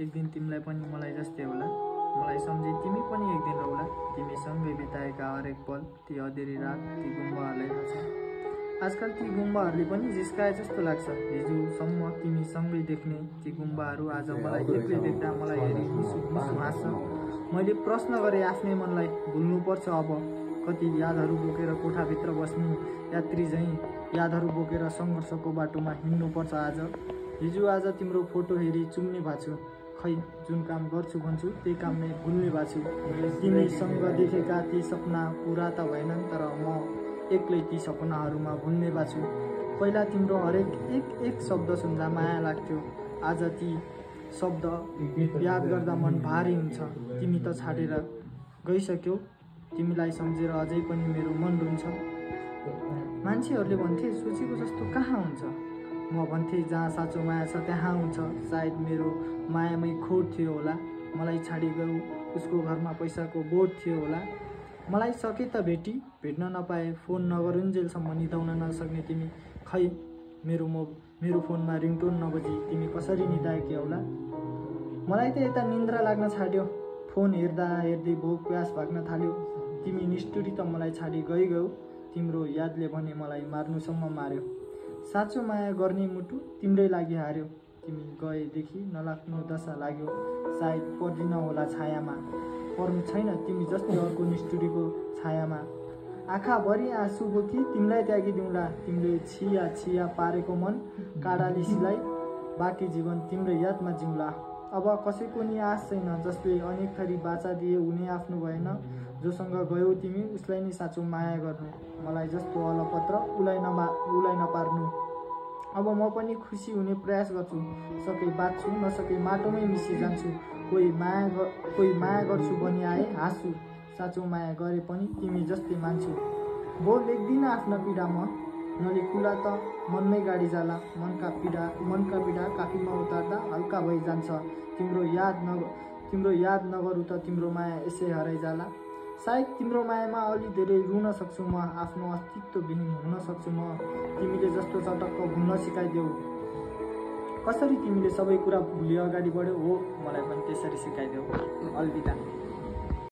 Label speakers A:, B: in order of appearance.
A: एक दिन तिमीलाई पनि मलाई जस्तै होला, मलाई सम्झे तिमी पनि एक दिन रौला। तिमी सँगै बिताएका हरेक पल, ती अँधेरी रात, ती गुम्बाहरूलाई थाहा छ। आजकल ती गुम्बाहरूले पनि जिस्काए जस्तो लाग्छ। हिजोसम्म तिमी सँगै देख्ने ती गुम्बाहरू आज मलाई एक्लै देख्दा मलाई हेरी मुसु मुसु हाँस्छ। मैले प्रश्न गरेँ आफ्नै मनलाई, भुल्नुपर्छ अब कति यादहरू बोकेर कोठाभित्र बस्ने यात्री झैँ यादहरू बोकेर सङ्घर्षको बाटोमा हिँड्नुपर्छ आज। हिजो आज तिम्रो फोटो हेरी चुम्ने भएको छु, खै जुन काम गर्छु भन्छु त्यही काम नै भुल्ने भएको छु। तिमीसँग देखेका ती सपना पुरा त भएनन्, तर म एक्लै ती सपनाहरूमा भुल्ने भएको छु। पहिला तिम्रो हरेक एक शब्द सुन्दा माया लाग्थ्यो, आज ती शब्द याद गर्दा मन भारी हुन्छ। तिमी त छाडेर गइसक्यौ, तिमीलाई सम्झेर अझै पनि मेरो मन रुन्छ। मान्छेहरूले भन्थे सोचेको जस्तो कहाँ हुन्छ, म भन्थे जहाँ साँचो माया छ त्यहाँ हुन्छ। सायद मेरो मायामै खोट थियो होला, मलाई छाडी गयो उसको घरमा पैसाको बोट थियो होला। मलाई सके त भेट्न नपाए, फोन नगरुन्जेलसम्म निदाउन नसक्ने तिमी, खै मेरो फोनमा रिङटोन नबजी तिमी कसरी निदाएकी होला। मलाई त यता निन्द्रा लाग्न छाड्यो, फोन हेर्दा हेर्दै भोक प्यास भाग्न थाल्यो। तिमी निष्ठुरी त मलाई छाडी गयौ, तिम्रो यादले भने मलाई मार्नुसम्म मार्यो। साँचो माया गर्ने मुटु तिम्रै लागि हार्यो, तिमी गएदेखि नलाग्नु दशा लाग्यो। सायद पर्दिन होला छायामा, पर्नु छैन तिमी जस्तै अर्को निष्ठुरीको छायामा। आँखाभरि आँसु बोकी तिमीलाई त्यागिदिउँला, तिमीले छिया छिया पारेको मन काडाली सिलाई, बाँकी जीवन तिम्रै यादमा जिउँला। अब कसैको नि आश छैन, जसले अनेक थरी बाचा दिए उनी आफ्नो भएन। जोसँग गयौ तिमी उसलाई नै साँचो माया गर्नु, मलाई जस्तो अलपत्र उलाई नपार्नु। अब म पनि खुसी हुने प्रयास गर्छु, सके बाँच्छु नसके माटोमै मिसी जान्छु। कोही माया गर्छु भनी आए हाँस्छु, साँचो माया गरे पनि तिमी जस्तै मान्छु। बोल लेख्दिन आफ्ना पीडा म, नलेखुला त मनमै गाडी जाला। मनका पीडा काफीमा उतार्दा हल्का भइजान्छ। तिम्रो याद नगरौँ त तिम्रो माया यसै हराइ जाला। सायद तिम्रो मायामा अलि धेरै रुन सक्छु म, आफ्नो अस्तित्वविहीन हुन सक्छु म। तिमीले जस्तो चटक्क भुल्न सिकाइदेऊ, कसरी तिमीले सबै कुरा भुली अगाडि बढ्यौ हो मलाई पनि त्यसरी सिकाइदेऊ। अलविदा।